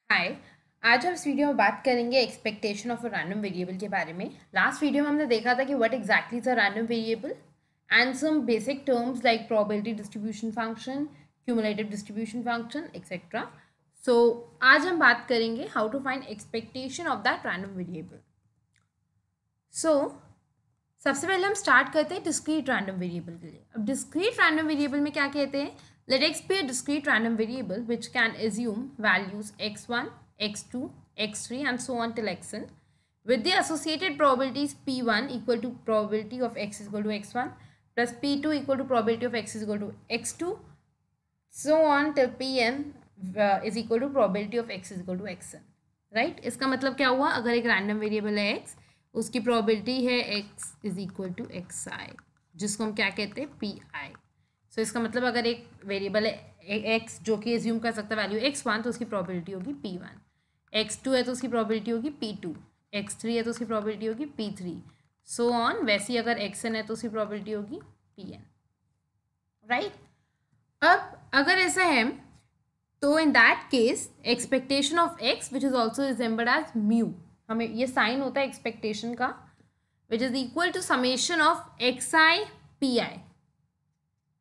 हाय। आज हम इस वीडियो में बात करेंगे expectation of a random variable के बारे में। लास्ट वीडियो में हमने देखा था कि what exactly is a random variable and some basic terms like probability distribution function, cumulative distribution function etcetera. So आज हम बात करेंगे how to find expectation of that random variable. So सबसे पहले हम स्टार्ट करते हैं डिस्क्रीट रैंडम वेरिएबल के लिए। अब डिस्क्रीट रैंडम वेरिएबल में क्या कहते हैं? Let X be a discrete random variable which can assume values x1, x2, x3 and so on till xn with the associated probabilities p1 equal to probability of x is equal to x1 plus p2 equal to probability of x is equal to x2 so on till pn is equal to probability of x is equal to xn। Right, इसका मतलब क्या हुआ? अगर एक random variable है x, उसकी probability है x is equal to x i, जिसको हम क्या कहते हैं? P I. सो इसका मतलब अगर एक वेरिएबल है x जो कि एज्यूम कर सकता है वैल्यू x1, तो उसकी प्रोबेबिलिटी होगी p1। x2 है तो उसकी प्रोबेबिलिटी होगी p2। x3 है तो उसकी प्रोबेबिलिटी होगी p3। सो ऑन वैसे ही अगर xn है तो उसकी प्रोबेबिलिटी होगी pn। राइट, अब अगर ऐसा है तो in that case expectation of x which is also remembered as mu, हमें ये साइन होता है एक्सपेक्टेशन का, which is equal to summation of x I P i,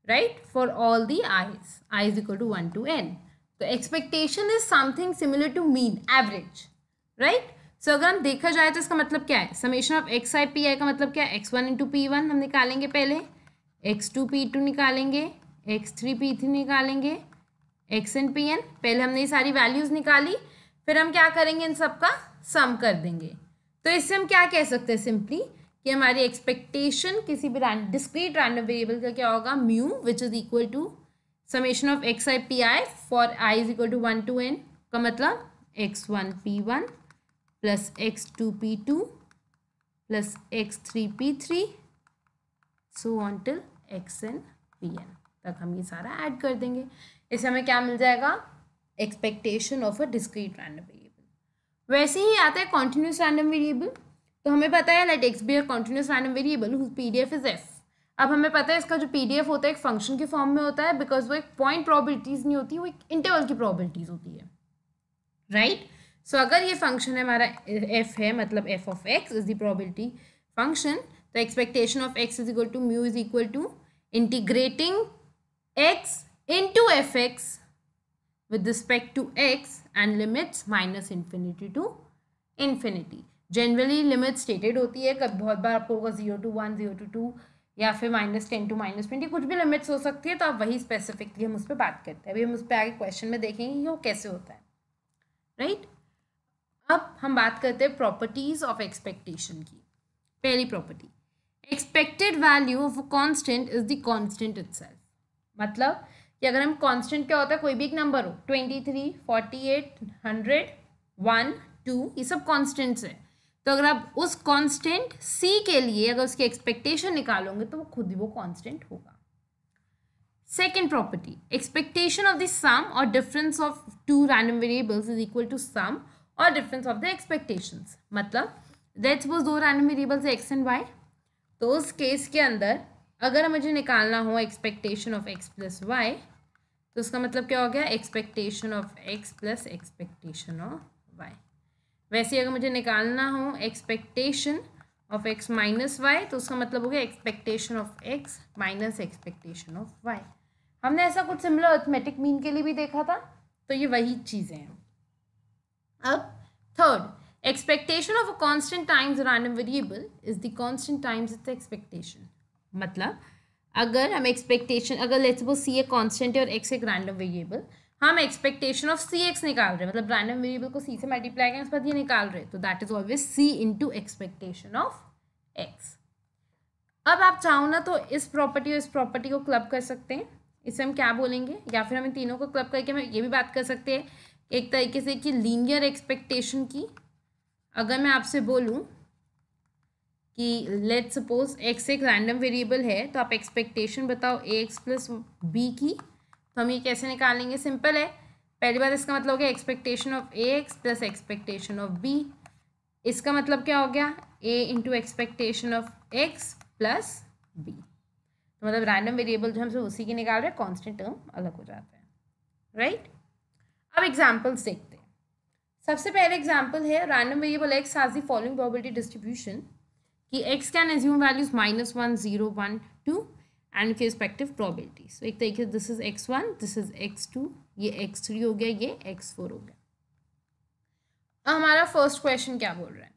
right, for all the i's, i is equal to 1 to n। तो expectation is something similar to mean, average, right. So अगर हम देखा जाए तो इसका मतलब क्या है? Summation of x I P I का मतलब क्या है? x1 इंटू पी वन हम निकालेंगे, पहले x2 p2 निकालेंगे, x3 p3 निकालेंगे, एक्स एन पी एन। पहले हमने ये सारी वैल्यूज निकाली, फिर हम क्या करेंगे? इन सब का सम कर देंगे। तो इससे हम क्या कह सकते हैं सिंपली कि हमारी एक्सपेक्टेशन किसी भी डिस्क्रीट रैंडम वेरिएबल का क्या होगा? Mu which is equal to summation of x I P I for I is equal to 1 to n का मतलब x1 p1 plus x2 p2 plus x3 p3 so on till xn pn तक हम ये सारा add कर देंगे। इससे हमें क्या मिल जाएगा? Expectation of a discrete random variable. वैसे ही आता है कॉन्टिन्यूस रैंडम वेरिएबल। तो हमें पता है let X be a continuous random variable whose PDF is F. अब हमें पता है इसका जो पीडीएफ होता है एक फंक्शन के फॉर्म में होता है, बिकॉज वो एक पॉइंट प्रोबेबिलिटीज नहीं होती, वो एक इंटरवल की प्रोबेबिलिटीज होती है, राइट। सो अगर ये फंक्शन है हमारा एफ है, मतलब f of x is the probability function, तो expectation of x is equal to mu is equal to integrating x into fx with respect to x and limits minus infinity to infinity। Generally limit stated होती है, कभी बहुत बार आपको होगा 0 to 1, 0 to 2 या फिर -10 to -20, कुछ भी लिमिट्स हो सकती है। तो आप वही स्पेसिफिकली हम उस पर बात करते हैं। अभी हम उस पर आगे क्वेश्चन में देखेंगे कि वो कैसे होता है, राइट। अब हम बात करते हैं प्रॉपर्टीज ऑफ एक्सपेक्टेशन की। पहली property, expected value of a constant is the constant itself. मतलब कि अगर हम कांस्टेंट क्या होता है? कोई भी एक नंबर हो, 23, 48, 100, 1, 2, ये सब कांस्टेंट्स है। तो अगर आप उस कांस्टेंट सी के लिए अगर उसकी एक्सपेक्टेशन निकालोगे तो वो खुद ही वो कांस्टेंट होगा। Second property, expectation of the sum और difference of two random variables is equal to sum और डिफरेंस ऑफ द एक्सपेक्टेशंस। मतलब लेट्स सपोज दो random variables x and y, तो उस केस के अंदर अगर मुझे निकालना हो expectation of x plus y, तो उसका मतलब क्या हो गया? Expectation of x plus expectation of y. वैसे अगर मुझे निकालना हो expectation of x minus Y, तो उसका मतलब हो गया expectation of x minus expectation of Y. हमने ऐसा कुछ सिमिलर अर्थमेटिक मीन के लिए भी देखा था, तो ये वही चीज़ें हैं। अब third, expectation of a constant times random variable is the constant times it's expectation. मतलब अगर हम एक्सपेक्टेशन, अगर लेट्स सपोज सी एक कांस्टेंट है और एक्स एक रैंडम वेरिएबल, हम एक्सपेक्टेशन ऑफ सी एक्स निकाल रहे हैं, मतलब रैंडम वेरिएबल को सी से मल्टीप्लाई करें उसके बाद ये निकाल रहे हैं, तो that is always see into expectation of x. अब आप चाहो ना तो इस प्रॉपर्टी और इस प्रॉपर्टी को क्लब कर सकते हैं। इसे हम क्या बोलेंगे? या फिर हम इन तीनों को क्लब करके हम ये भी बात कर सकते हैं एक तरीके से कि लीनियर एक्सपेक्टेशन की। अगर मैं आपसे बोलूँ कि लेट सपोज एक्स एक रैंडम वेरिएबल है, तो आप एक्सपेक्टेशन बताओ ए एक्स प्लस बी की, तो हम ये कैसे निकालेंगे? सिंपल है। पहली बात इसका मतलब हो गया expectation of a x plus expectation of b. इसका मतलब क्या हो गया? A into expectation of x plus b. तो मतलब रैंडम वेरिएबल जो हम सब उसी की निकाल रहे हैं, कॉन्स्टेंट टर्म अलग हो जाता है, राइट। अब एग्जाम्पल्स देखते हैं। सबसे पहले एग्जाम्पल है random variable x has the following probability distribution कि x can assume values -1 0 1 2 and के रिस्पेक्टिव प्रोबेबिलिटी। सो एक तरीके से this is x1, this is x2, ये x3 हो गया, ये x4 हो गया। अब हमारा फर्स्ट क्वेश्चन क्या बोल रहा है,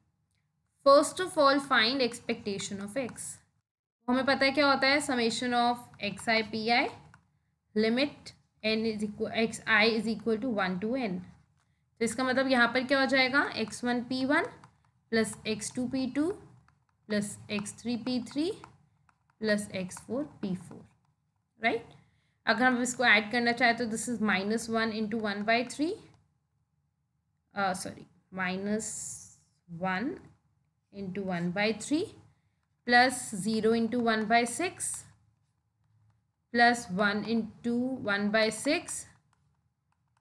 first of all find expectation of X. हमें पता है क्या होता है, summation of x I P I limit n is equal X I is equal to 1 to n। तो इसका मतलब यहाँ पर क्या हो जाएगा, x1 p1 plus x2 p2 plus x3 p3 plus x4 p4, right. अगर हम इसको ऐड करना चाहें तो this is -1 into 1/3, sorry -1 into 1/3 plus 0 into 1/6 plus 1 into 1/6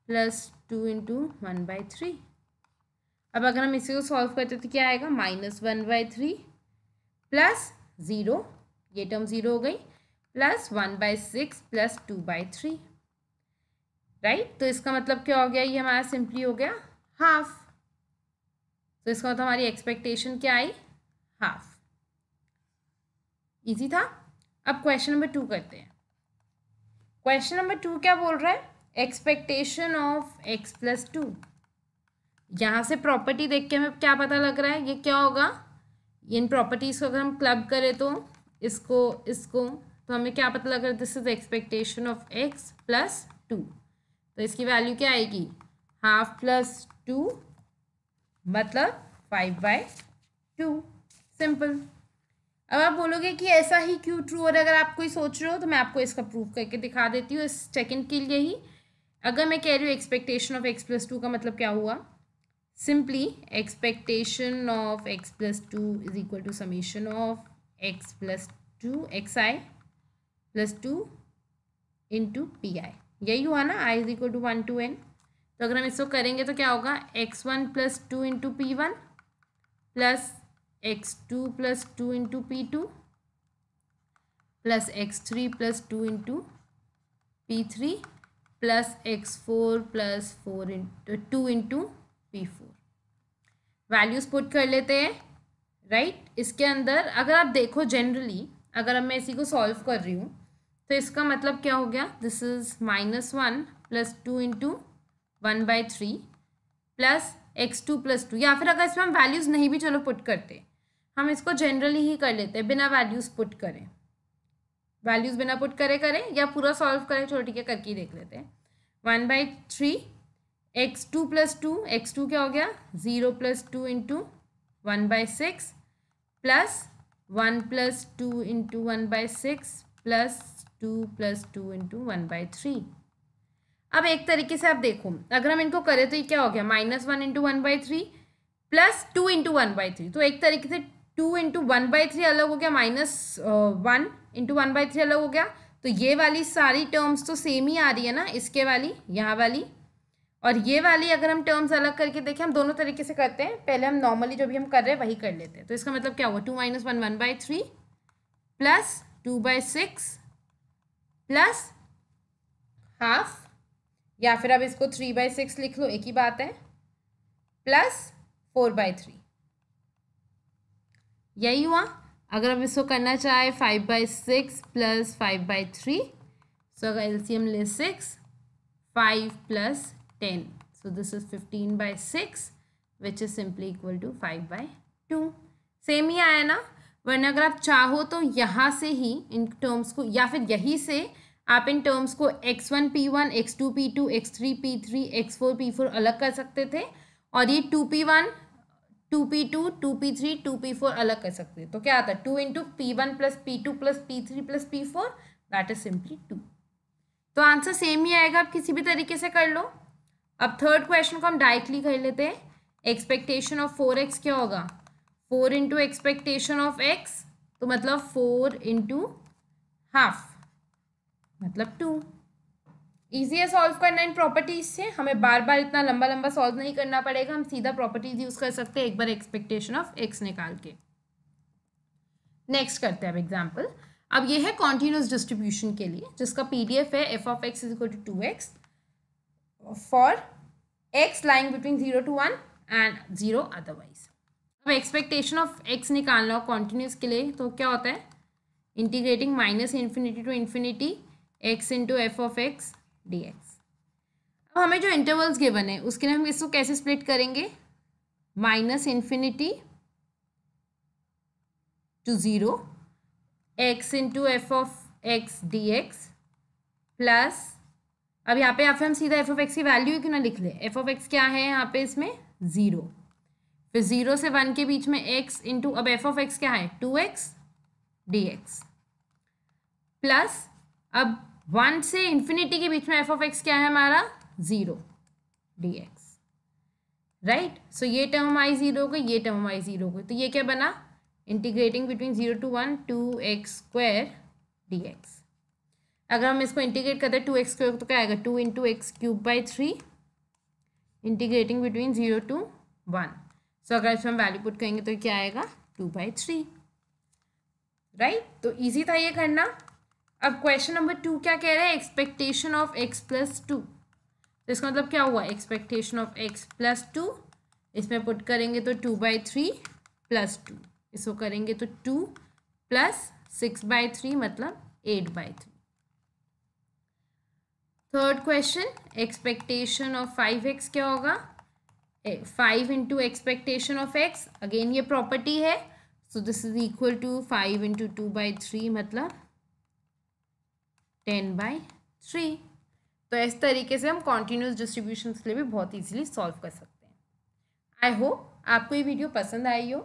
plus 2 into 1/3। अब अगर हम इसी को सॉल्व करते तो क्या आएगा, -1/3 प्लस 0, ये टर्म 0 हो गई, प्लस 1/6 प्लस 2/3, राइट। तो इसका मतलब क्या हो गया, ये हमारा सिंपली हो गया हाफ। तो इसका मतलब हमारी एक्सपेक्टेशन क्या आई, हाफ। इजी था। अब क्वेश्चन नंबर 2 करते हैं। क्वेश्चन नंबर 2 क्या बोल रहा है, एक्सपेक्टेशन ऑफ x प्लस 2। यहाँ से प्रॉपर्टी देख के हमें क्या पता लग रहा है, ये क्या होगा, इन प्रॉपर्टीज़ को अगर हम क्लब करें तो इसको इसको, तो हमें क्या पता लग रहा है, this is expectation of x plus 2। तो इसकी वैल्यू क्या आएगी, हाफ प्लस 2 मतलब 5/2, सिंपल। अब आप बोलोगे कि ऐसा ही क्यों ट्रू, और अगर आप कोई सोच रहे हो तो मैं आपको इसका प्रूफ करके दिखा देती हूँ इस सेकंड के लिए ही। अगर मैं कह रही हूँ एक्सपेक्टेशन ऑफ x प्लस 2 का मतलब क्या हुआ, simply expectation of x plus 2 is equal to summation of x plus 2 X I plus 2 into P I, यही हुआ ना, i is equal to 1 to n। तो अगर हम इसको करेंगे तो क्या होगा, x1 plus 2 into p1 plus x2 plus 2 into p2 plus x3 plus 2 into p3 plus x4 plus 2 into p4। Values put कर लेते हैं, राइट। इसके अंदर अगर आप देखो जनरली, अगर अब मैं इसी को सॉल्व कर रही हूँ तो इसका मतलब क्या हो गया, this is -1 plus 2 into 1/3 plus x2 plus 2, या फिर अगर इसमें हम वैल्यूज़ नहीं भी चलो पुट करते, हम इसको जनरली ही कर लेते हैं बिना वैल्यूज़ पुट करें, वैल्यूज़ बिना पुट करें या पूरा सॉल्व करें, चलो ठीक है करके ही देख लेते हैं। 1/3 x2 प्लस 2, x2 क्या हो गया, 0 plus 2 into 1/6 plus 1 plus 2 into 1/6 plus 2 plus 2 into 1/3। अब एक तरीके से आप देखो, अगर हम इनको करें तो ये क्या हो गया, -1 इंटू 1/3 प्लस 2 इंटू 1/3। तो एक तरीके से 2 इंटू 1/3 अलग हो गया, -1 इंटू 1/3 अलग हो गया। तो ये वाली सारी टर्म्स तो सेम ही आ रही है ना, इसके वाली, यहाँ वाली और ये वाली। अगर हम टर्म्स अलग करके देखें, हम दोनों तरीके से करते हैं, पहले हम नॉर्मली जो भी हम कर रहे हैं वही कर लेते हैं। तो इसका मतलब क्या हुआ, 2 - 1 1/3 प्लस 2/6 प्लस हाफ, या फिर अब इसको 3/6 लिख लो, एक ही बात है, प्लस 4/3, यही हुआ। अगर हम इसको करना चाहे 5/6 प्लस 5/3, सो अगर एलसीएम ले 6, 5 plus 10, so this is 15/6 which is simply equal to 5/2। Same ही आया ना। वरना अगर आप चाहो तो यहाँ से ही इन टर्म्स को, या फिर यहीं से आप इन टर्म्स को x1 p1 x2 p2 x3 p3 x4 p4 अलग कर सकते थे, और ये 2p1 2p2 2p3 2p4 अलग कर सकते थे। तो क्या आता है, 2 into p1 plus p2 plus p3 plus p4, that is simply 2। तो आंसर सेम ही आएगा, आप किसी भी तरीके से कर लो। अब थर्ड क्वेश्चन को हम डायरेक्टली कर लेते हैं। एक्सपेक्टेशन ऑफ 4x क्या होगा, 4 इंटू एक्सपेक्टेशन ऑफ x, तो मतलब 4 इंटू हाफ मतलब 2। ईजी है सॉल्व करना इन प्रॉपर्टीज से, हमें बार बार इतना लंबा लंबा सॉल्व नहीं करना पड़ेगा, हम सीधा प्रॉपर्टीज यूज कर सकते हैं एक बार एक्सपेक्टेशन ऑफ x निकाल के। नेक्स्ट करते हैं अब एग्जाम्पल। अब ये है कॉन्टिन्यूस डिस्ट्रीब्यूशन के लिए, जिसका PDF है f of x is equal to 2x for x lying between 0 to 1 and 0 otherwise. अब एक्सपेक्टेशन ऑफ x निकालना हो कॉन्टिन्यूस के लिए तो क्या होता है, integrating minus infinity to infinity x into F of X D X. अब हमें जो इंटरवल्स गिवन है उसके लिए हम इसको कैसे स्प्लिट करेंगे, minus infinity to 0 x into F of X D X plus, अब यहाँ पे हम सीधा एफ ऑफ एक्स की वैल्यू क्यों ना लिख ले, एफ ऑफ एक्स क्या है यहाँ पे इसमें 0, फिर 0 से 1 के बीच में x इंटू, अब एफ ऑफ एक्स क्या है 2x dx प्लस, अब 1 से इन्फिनिटी के बीच में एफ ऑफ एक्स क्या है हमारा 0 dx, राइट. सो ये टर्म आई 0 को, ये टर्म आई 0 को, तो ये क्या बना, integrating between 0 to 1 2x square dx. अगर हम इसको इंटीग्रेट करते हैं 2x स्क्वायर तो क्या आएगा 2 into x cube by 3 integrating between 0 to 1. सो अगर इसमें हम वैल्यू पुट करेंगे तो क्या आएगा 2/3, राइट. तो इजी था ये करना. अब क्वेश्चन नंबर 2 क्या कह रहा है, एक्सपेक्टेशन ऑफ x प्लस 2. तो इसका मतलब क्या हुआ, एक्सपेक्टेशन ऑफ x प्लस 2, इसमें पुट करेंगे तो 2/3 प्लस 2, इसको करेंगे तो 2 प्लस 6/3 मतलब 8/3. Third question, expectation of 5x क्या होगा, 5 into expectation of x, again ये प्रॉपर्टी है, so this is equal to 5 into 2/3 मतलब 10/3. तो इस तरीके से हम कॉन्टिन्यूस डिस्ट्रीब्यूशन के लिए भी बहुत इजीली सॉल्व कर सकते हैं. आई होप आपको ये वीडियो पसंद आई हो.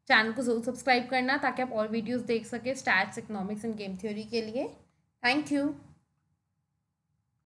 चैनल को जरूर सब्सक्राइब करना ताकि आप और वीडियोस देख सकें stats, economics end game theory के लिए. Thank you.